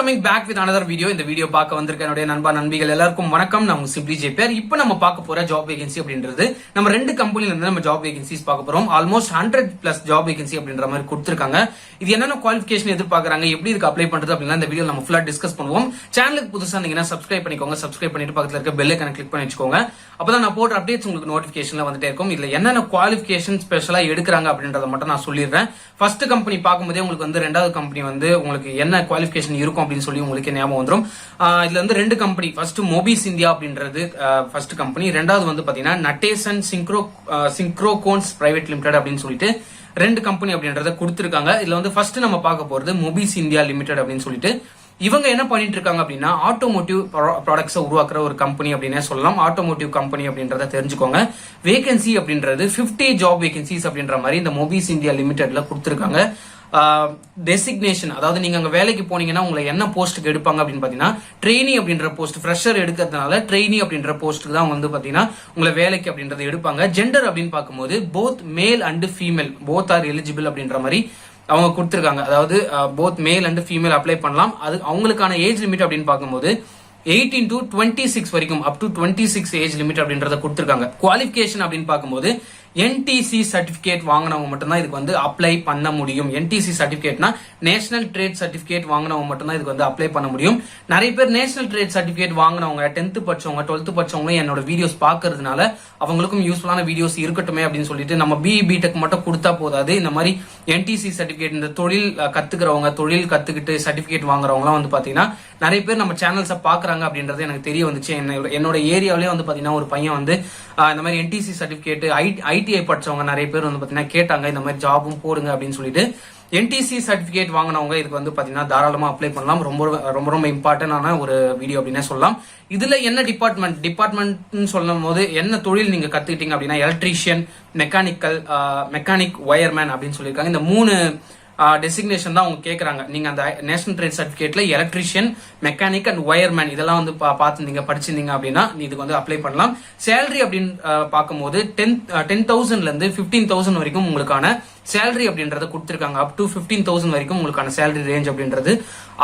Coming back with another video. இந்த video பார்க்க வந்திருக்க என்னுடைய நண்பா நண்பிகள் எல்லாருக்கும் வணக்கம். நான் உங்க சிம்பிளி ஜேபிஆர். இப்போ நம்ம பார்க்க போற ஜாப் வேகன்சி அப்படின்றது நம்ம ரெண்டு கம்பெனில இருந்து நம்ம ஜாப் வேகன்சிஸ் பார்க்க போறோம். ஆல்மோஸ்ட் 100+ ஜாப் வேகன்சி அப்படின்ற மாதிரி கொடுத்திருக்காங்க. இது என்னென்ன குவாலிஃபிகேஷன் எதிர்பார்க்கறாங்க, எப்படி இதுக்கு அப்ளை பண்றது அப்படின்னா இந்த வீடியோ நம்ம ஃபுல்லா டிஸ்கஸ் பண்ணுவோம். சேனலுக்கு புதுசா இருந்தீங்கன்னா சப்ஸ்கிரைப் பண்ணிக்கோங்க. சப்ஸ்கிரைப் பண்ணிட்டு பக்கத்துல இருக்க பெல் ஐகானை கிளிக் பண்ணி வச்சுக்கோங்க. அப்பதான் நான் போடுற அப்டேட்ஸ் உங்களுக்கு நோட்டிபிகேஷன்ல வந்துட்டே இருக்கும். இதுல என்னென்ன குவாலிஃபிகேஷன் ஸ்பெஷலா எடுக்கிறாங்க அப்படின்றத மட்டும் நான் சொல்லிடுறேன். ஃபர்ஸ்ட் கம்பெனி பார்க்கும்போதே உங்களுக்கு வந்து ரெண்டாவது கம்பெனி வந்து உங்களுக்கு என்ன குவாலிஃபிகேஷன் இருக்கும் அப்படின்னு சொல்லி உங்களுக்கு ஞாபகம் வந்துடும். இதுல வந்து ரெண்டு கம்பெனி, ஃபர்ஸ்ட் மோபிஸ் இந்தியா அப்படின்றது ஃபர்ஸ்ட் கம்பெனி, ரெண்டாவது வந்து பாத்தீங்கன்னா நட்டேசன் சிங்க்ரோகோன்ஸ் பிரைவேட் லிமிடெட் அப்படின்னு சொல்லிட்டு ரெண்டு கம்பெனி அப்படின்றத கொடுத்திருக்காங்க. இதுல வந்து ஃபர்ஸ்ட் நம்ம பார்க்க போறது மொபிஸ் இந்தியா லிமிடெட் அப்படின்னு சொல்லிட்டு இவங்க என்ன பண்ணிட்டு இருக்காங்க அப்படின்னா ஆட்டோமோட்டிவ் ப்ராடக்ட்ஸை உருவாக்குற ஒரு கம்பெனி அப்படின்னே சொல்லலாம். ஆட்டோமோட்டிவ் கம்பெனி அப்படின்றத தெரிஞ்சுக்கோங்க. வேகன்சி அப்படின்றது 50 ஜாப் வேகன்சிஸ் அப்படின்ற மாதிரி இந்த மொபிஸ் இந்தியா லிமிடெட்ல கொடுத்திருக்காங்க. டெசிக்னேஷன், அதாவது நீங்க அங்க வேலைக்கு போனீங்கன்னா உங்களை என்ன போஸ்ட்டுக்கு எடுப்பாங்க அப்படின்னு பாத்தீங்கன்னா ட்ரெயினி அப்படின்ற போஸ்ட், ஃப்ரெஷர் எடுக்கிறதுனால ட்ரெயினி அப்படின்ற போஸ்ட்டுக்கு தான் வந்து பாத்தீங்கன்னா உங்களை வேலைக்கு அப்படின்றத எடுப்பாங்க. ஜெண்டர் அப்படின்னு பார்க்கும்போது both male and female both are eligible அப்படின்ற மாதிரி அவங்க கொடுத்திருக்காங்க. அதாவது both male and female apply பண்ணலாம். அது அவங்களுக்கான ஏஜ் லிமிட் அப்படின்னு பார்க்கும்போது 18 to 26 வரைக்கும் அப் டு 26 ஏஜ் லிமிட் அப்படின்றத கொடுத்திருக்காங்க. குவாலிஃபிகேஷன் அப்படின்னு பார்க்கும்போது என்டிசி சர்டிபிகேட் வாங்கினவங்க மட்டும்தான் இதுக்கு வந்து அப்ளை பண்ண முடியும். என்டிசி சர்டிபிகேட்னா நேஷனல் ட்ரேட் சர்டிபிகேட் வாங்கினவங்க மட்டும்தான் இதுக்கு வந்து அப்ளை பண்ண முடியும். நிறைய பேர் நேஷனல் ட்ரேட் சர்டிபிகேட் வாங்கினவங்க 10th படிச்சவங்க 12th படிச்சவங்க என்னோட வீடியோஸ் பாக்குறதுனால அவங்களுக்கும் யூஸ்ஃபுல்லான வீடியோஸ் இருக்கட்டுமே அப்படின்னு சொல்லிட்டு நம்ம பிடெக் மட்டும் கொடுத்தா போதாது. இந்த மாதிரி என்டிசி சர்டிபிகேட், இந்த தொழில் கத்துக்கிறவங்க, தொழில் கத்துக்கிட்டு சர்டிபிகேட் வாங்குறவங்க வந்து பாத்தீங்கன்னா நிறைய பேர் நம்ம சேனல்ஸை பாக்குறாங்க அப்படின்றது எனக்கு தெரிய வந்துச்சு. என்னோட ஏரியாவிலே வந்து பாத்தீங்கன்னா ஒரு பையன் வந்து இந்த மாதிரி என்டிசி சர்டிபிகேட் ஐடிஐ படிச்சவங்க நிறைய பேர் வந்து பாத்தீங்கன்னா கேட்டாங்க இந்த மாதிரி ஜாபும் போடுங்க அப்படின்னு சொல்லிட்டு. என்டிசி சர்டிபிகேட் வாங்கினவங்க இதுக்கு வந்து பாத்தீங்கன்னா தாராளமா அப்ளை பண்ணலாம். ரொம்ப ரொம்ப ரொம்ப இம்பார்ட்டன்டான ஒரு வீடியோ அப்படின்னே சொல்லலாம். இதுல என்ன டிபார்ட்மெண்ட் சொல்லும் போது என்ன தொழில் நீங்க கத்துக்கிட்டீங்க அப்படின்னா எலக்ட்ரீஷியன், மெக்கானிக், ஒயர்மேன் அப்படின்னு சொல்லியிருக்காங்க. இந்த மூணு டெசிக்னேஷன் தான் அவங்க கேட்கறாங்க. நீங்க அந்த நேஷனல் ட்ரேட் சர்டிபிகேட்ல எலக்ட்ரீஷியன், மெக்கானிக் அண்ட் ஒயர்மேன் இதெல்லாம் வந்து பார்த்துருந்தீங்க, படிச்சிருந்தீங்க அப்படின்னா இதுக்கு வந்து அப்ளை பண்ணலாம். சேலரி அப்படின்னு பார்க்கும்போது 10,000ல இருந்து 15,000 வரைக்கும் உங்களுக்கான சேலரி அப்படின்றத கொடுத்திருக்காங்க. அப் டு 15,000 வரைக்கும் உங்களுக்கான சேலரி ரேஞ்ச் அப்படின்றது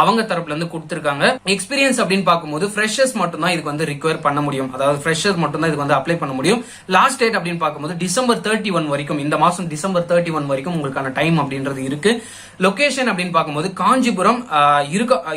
அவங்க தரப்புல இருந்து கொடுத்திருக்காங்க. எக்ஸ்பீரியன்ஸ் அப்படின்னு பார்க்கும்போது ஃப்ரெஷர்ஸ் மட்டும் தான் இதுக்கு வந்து ரிக்வயர் பண்ண முடியும். அதாவது ஃப்ரெஷர்ஸ் மட்டும் தான் இதுக்கு வந்து அப்ளை பண்ண முடியும். லாஸ்ட் டேட் அப்படின்னு பார்க்கும்போது December 31 வரைக்கும், இந்த மாசம் December 31 வரைக்கும் உங்களுக்கான டைம் அப்படின்றது இருக்கு. லொகேஷன் அப்படின்னு பார்க்கும்போது காஞ்சிபுரம்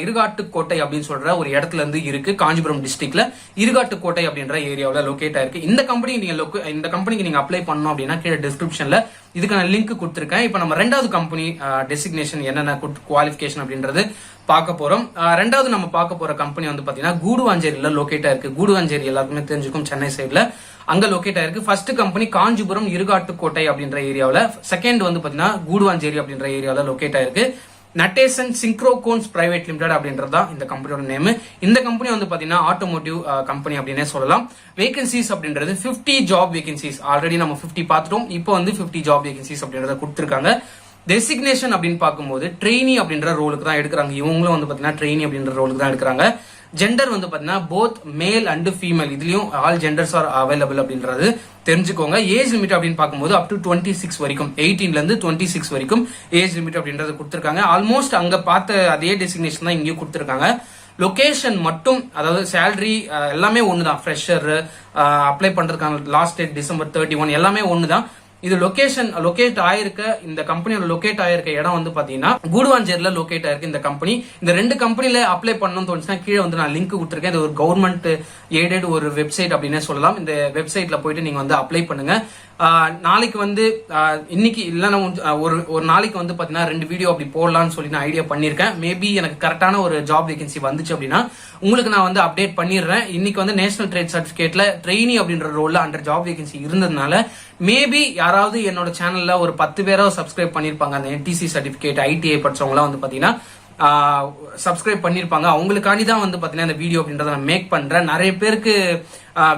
இருகாட்டுக்கோட்டை அப்படின்னு சொல்ற ஒரு இடத்துல இருந்து இருக்கு. காஞ்சிபுரம் டிஸ்ட்ரிக்ட்ல இருகாட்டுக்கோட்டை அப்படின்ற ஏரியாவில் லொகேட் ஆயிருக்கு. இந்த கம்பெனிக்கு நீங்க அப்ளை பண்ணணும் அப்படின்னா கீழே டிஸ்கிரிப்ஷன்ல இதுக்கான லிங்க் கொடுத்திருக்கேன். இப்ப நம்ம ரெண்டாவது கம்பெனி டெசிக்னேஷன் என்னென்ன குவாலிஃபிகேஷன் அப்படின்றது பார்க்க போறோம். ரெண்டாவது நம்ம பார்க்க போற கம்பெனி வந்து பாத்தீங்கன்னா கூடுவாஞ்சேரியில லொகேட் ஆயிருக்கு. கூடுவாஞ்சேரி எல்லாருக்குமே தெரிஞ்சுக்கும், சென்னை சைட்ல அங்க லொகேட் ஆயிருக்கு. ஃபர்ஸ்ட் கம்பெனி காஞ்சிபுரம் இருகாட்டுக்கோட்டை அப்படின்ற ஏரியாவில், செகண்ட் வந்து பாத்தீங்கன்னா கூடுவாஞ்சேரி அப்படின்ற ஏரியாவில் லொகேட் ஆயிருக்கு. நட்டேசன் சிங்க்ரோகோன்ஸ் பிரைவேட் லிமிடெட் அப்படின்றதா இந்த கம்பெனியோட நேம். இந்த கம்பெனி வந்து பாத்தீங்கன்னா ஆட்டோமோட்டிவ் கம்பெனி அப்படின்னே சொல்லலாம். வேகன்சிஸ் அப்படின்றது 50 ஜாப் வேகன்சிஸ். ஆல்ரெடி நம்ம 50 பார்த்துட்டோம். இப்போ வந்து 50 ஜாப் வேகன்சிஸ் அப்படின்றத கொடுத்திருக்காங்க. டெசிக்னேஷன் அப்படின்னு பார்க்கும்போது ட்ரெயினி அப்படின்ற ரோலுக்கு தான் எடுக்கிறாங்க. இவங்களும் வந்து பாத்தீங்கன்னா ட்ரெயினி அப்படின்ற ரோலுக்கு தான் எடுக்கிறாங்க. ஜெண்டர் வந்து பாத்தீங்கன்னா போத் மேல் அண்ட் ஃபீமேல், இதுலயும் ஆல் ஜெண்டர்ஸ் ஆர் அவைலபிள் அப்படின்றது தெரிஞ்சுக்கோங்க. ஏஜ் லிமிட் அப்படின்னு பார்க்கும்போது அப் டு 26 வரைக்கும், 18ல இருந்து 26 வரைக்கும் ஏஜ் லிமிட் அப்படின்றது கொடுத்திருக்காங்க. ஆல்மோஸ்ட் அங்க பார்த்த அதே டெசிக்னேஷன் தான் இங்கேயும் கொடுத்திருக்காங்க. லொகேஷன் மட்டும், அதாவது சேலரி எல்லாமே ஒண்ணுதான். ஃப்ரெஷர் அப்ளை பண்றதுக்கான லாஸ்ட் டேட் December 31 எல்லாமே ஒண்ணுதான். இது லொகேட் ஆயிருக்க, இந்த கம்பெனியோட லொகேட் ஆயிருக்க இடம் வந்து பாத்தீங்கன்னா கூடுவாஞ்சேரியில லொகேட் ஆயிருக்கு இந்த கம்பெனி. இந்த ரெண்டு கம்பெனில அப்ளை பண்ணணும்னு தோணுச்சுன்னா கீழே வந்து நான் லிங்க் கொடுத்திருக்கேன். இது ஒரு கவர்மெண்ட் எய்டட் ஒரு வெப்சைட் அப்படின்னே சொல்லலாம். இந்த வெப்சைட்ல போயிட்டு நீங்க வந்து அப்ளை பண்ணுங்க. நாளைக்கு வந்து இன்னைக்கு இல்லைன்னா ஒரு நாளைக்கு வந்து பாத்தீங்கன்னா 2 வீடியோ அப்படி போடலாம்னு சொல்லி நான் ஐடியா பண்ணிருக்கேன். மேபி எனக்கு கரெக்டான ஒரு ஜாப் வேகன்சி வந்துச்சு அப்படின்னா உங்களுக்கு நான் வந்து அப்டேட் பண்ணிடுறேன். இன்னைக்கு வந்து நேஷனல் ட்ரேட் சர்டிபிகேட்ல ட்ரெயினி அப்படின்ற ரோல்ல அண்டர் ஜாப் வேகன்சி இருந்ததுனால மேபி யாராவது என்னோட சேனல்ல ஒரு 10 பேராவது சப்ஸ்கிரைப் பண்ணிருப்பாங்க. அந்த என்டிசி சர்டிபிகேட் ஐடிஐ படிச்சவங்களாம் வந்து பாத்தீங்கன்னா சப்ஸ்கிரைப் பண்ணிருப்பாங்க. அவங்களுக்காண்டி தான் வந்து பாத்தீங்கன்னா இந்த வீடியோ அப்படின்றத நான் மேக் பண்றேன். நிறைய பேருக்கு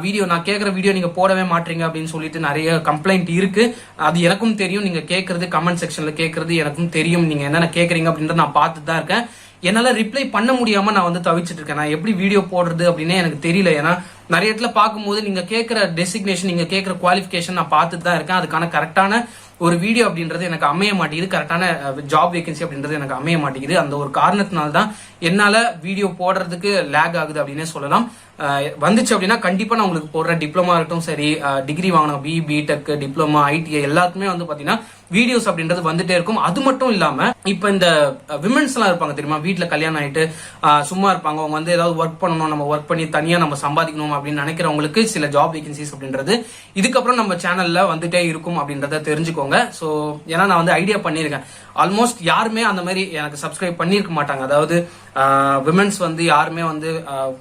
வீடியோ நான் கேட்கிற வீடியோ நீங்க போடவே மாட்டீங்க அப்படின்னு சொல்லிட்டு நிறைய கம்ப்ளைண்ட் இருக்கு. அது எனக்கும் தெரியும். நீங்க கேட்கறது கமெண்ட் செக்ஷன்ல கேட்கறது எனக்கும் தெரியும். நீங்க என்னென்ன கேட்கறீங்க அப்படின்றத நான் பார்த்துட்டு தான் இருக்கேன். என்னால ரிப்ளை பண்ண முடியாம நான் வந்து தவிச்சிட்டு இருக்கேன். நான் எப்படி வீடியோ போடுறது அப்படின்னே எனக்கு தெரியல. ஏன்னா நிறைய இடத்துல பார்க்கும்போது நீங்க கேட்கிற டெசிக்னேஷன், நீங்க கேட்கிற குவாலிஃபிகேஷன் நான் பார்த்துட்டு தான் இருக்கேன். அதுக்கான கரெக்டான ஒரு வீடியோ அப்படின்றது எனக்கு அமைய மாட்டேங்குது, கரெக்டான ஜாப் வேகன்சி அப்படின்றது எனக்கு அமைய மாட்டேங்குது. அந்த ஒரு காரணத்தினால தான் என்னால வீடியோ போடுறதுக்கு லேக் ஆகுது அப்படின்னே சொல்லலாம். வந்துச்சு அப்படின்னா கண்டிப்பா நான் உங்களுக்கு போடுறேன். டிப்ளமா இருக்கட்டும் சரி, டிகிரி வாங்கின பிடெக், டிப்ளமா, ஐடிஐ எல்லாத்துக்குமே வந்து பாத்தீங்கன்னா வீடியோஸ் அப்படின்றது வந்துட்டே இருக்கும். அது மட்டும் இல்லாம இப்ப இந்த விமென்ஸ் எல்லாம் இருப்பாங்க தெரியுமா, வீட்டுல கல்யாணம் ஆயிட்டு சும்மா இருப்பாங்க, அவங்க வந்து ஏதாவது ஒர்க் பண்ணணும், நம்ம ஒர்க் பண்ணி தனியா நம்ம சம்பாதிக்கணும் அப்படின்னு நினைக்கிறவங்களுக்கு சில ஜாப் வேகன்சிஸ் அப்படின்றது இதுக்கப்புறம் நம்ம சேனல்ல வந்துட்டே இருக்கும் அப்படின்றத தெரிஞ்சுக்கோங்க. சோ ஏன்னா நான் வந்து ஐடியா பண்ணிருக்கேன், ஆல்மோஸ்ட் யாருமே அந்த மாதிரி எனக்கு சப்ஸ்கிரைப் பண்ணிருக்க மாட்டாங்க. அதாவது விமென்ஸ் வந்து யாருமே வந்து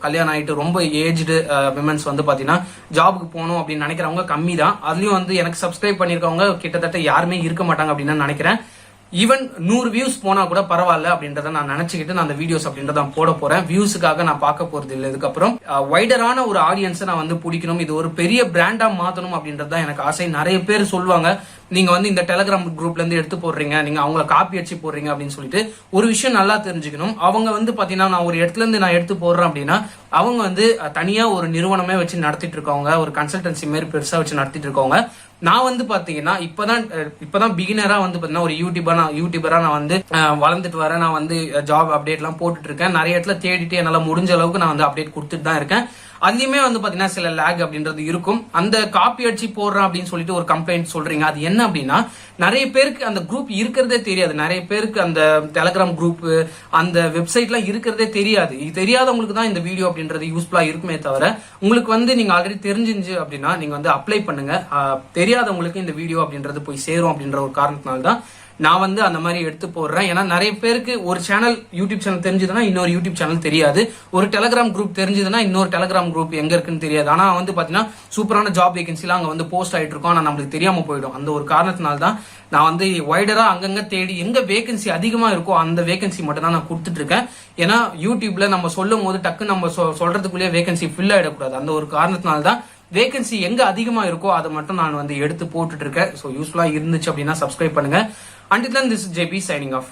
கல்யாணம் ஆயிட்டு ரொம்ப ஏஜ்டு விமென்ஸ் வந்து பாத்தீங்கன்னா ஜாபுக்கு போகணும் அப்படின்னு நினைக்கிறவங்க கம்மி தான். அதுலயும் வந்து எனக்கு சப்ஸ்கிரைப் பண்ணிருக்கவங்க கிட்டத்தட்ட யாருமே இருக்க மாட்டாங்க அப்படின்னு நினைக்கிறேன். ஈவன் 100 வியூஸ் போனா கூட பரவாயில்ல அப்படின்றத நான் நினைச்சுக்கிட்டு நான் அந்த வீடியோஸ் அப்படின்றத போட போறேன். வியூஸுக்காக நான் பார்க்க போறது இல்லை. இதுக்கப்புறம் வைடரான ஒரு ஆடியன்ஸை நான் வந்து பிடிக்கணும், இது ஒரு பெரிய பிராண்டா மாத்தணும் அப்படின்றது தான் எனக்கு ஆசை. நிறைய பேர் சொல்லுவாங்க, நீங்க வந்து இந்த டெலிகிராம் குரூப்ல இருந்து எடுத்து போடுறீங்க, நீங்க அவங்கள காப்பி அடிச்சு போடுறீங்க அப்படின்னு சொல்லிட்டு. ஒரு விஷயம் நல்லா தெரிஞ்சுக்கணும், அவங்க வந்து பாத்தீங்கன்னா நான் ஒரு இடத்துல இருந்து நான் எடுத்து போடுறேன் அப்படின்னா அவங்க வந்து தனியா ஒரு நிறுவனமே வச்சு நடத்திட்டு இருக்கவங்க, ஒரு கன்சல்டன்சி மாதிரி பெருசா வச்சு நடத்திட்டு இருக்கவங்க. நான் வந்து பாத்தீங்கன்னா இப்பதான் பிகினரா வந்து பாத்தீங்கன்னா ஒரு யூடியூபரா நான் வந்து வளர்ந்துட்டு வரேன். நான் வந்து ஜாப் அப்டேட் எல்லாம் போட்டுட்டு இருக்கேன். நிறைய இடத்துல தேடிட்டு என்னால முடிஞ்ச அளவுக்கு நான் வந்து அப்டேட் கொடுத்துட்டு தான் இருக்கேன். அதுலயுமே வந்து பாத்தீங்கன்னா சில லேக் அப்படின்றது இருக்கும். அந்த காப்பி அடிச்சு போடுறேன் அப்படின்னு சொல்லிட்டு ஒரு கம்ப்ளைண்ட் சொல்றீங்க, அது என்ன அப்படின்னா நிறைய பேருக்கு அந்த குரூப் இருக்கிறதே தெரியாது. நிறைய பேருக்கு அந்த டெலிகிராம் குரூப், அந்த வெப்சைட்லாம் இருக்கிறதே தெரியாது. இது தெரியாதவங்களுக்கு தான் இந்த வீடியோ அப்படின்றது யூஸ்ஃபுல்லா இருக்குமே தவிர, உங்களுக்கு வந்து நீங்க ஆல்ரெடி தெரிஞ்சிருந்துச்சு அப்படின்னா நீங்க வந்து அப்ளை பண்ணுங்க. தெரியாதவங்களுக்கு இந்த வீடியோ அப்படின்றது போய் சேரும் அப்படின்ற ஒரு காரணத்தினால்தான் நான் வந்து அந்த மாதிரி எடுத்து போடுறேன். ஏன்னா நிறைய பேருக்கு ஒரு சேனல், யூடியூப் சேனல் தெரிஞ்சதுன்னா இன்னொரு யூடியூப் சேனல் தெரியாது, ஒரு டெலிகிராம் குரூப் தெரிஞ்சதுன்னா இன்னொரு டெலிகிராம் குரூப் எங்க இருக்குன்னு தெரியாது. ஆனா வந்து பாத்தீங்கன்னா சூப்பரான ஜாப் வேகன்சிலாம் அங்க வந்து போஸ்ட் ஆயிட்டு இருக்கோம், ஆனா நம்மளுக்கு தெரியாம போயிடும். அந்த ஒரு காரணத்தினால தான் நான் வந்து வைடரா அங்கங்க தேடி எங்க வேகன்சி அதிகமா இருக்கோ அந்த வேகன்சி மட்டும் தான் நான் கொடுத்துட்டு இருக்கேன். ஏன்னா யூடியூப்ல நம்ம சொல்லும் போது டக்கு நம்ம சொல்றதுக்குள்ளேயே வேகன்சி ஃபில் ஆயிடக்கூடாது. அந்த ஒரு காரணத்தினால தான் வேகன்சி எங்க அதிகமா இருக்கோ அதை மட்டும் நான் வந்து எடுத்து போட்டுட்டு இருக்கேன். ஸோ யூஸ்ஃபுல்லா இருந்துச்சு அப்படின்னா சப்ஸ்கிரைப் பண்ணுங்க. Until then, this is JP signing off.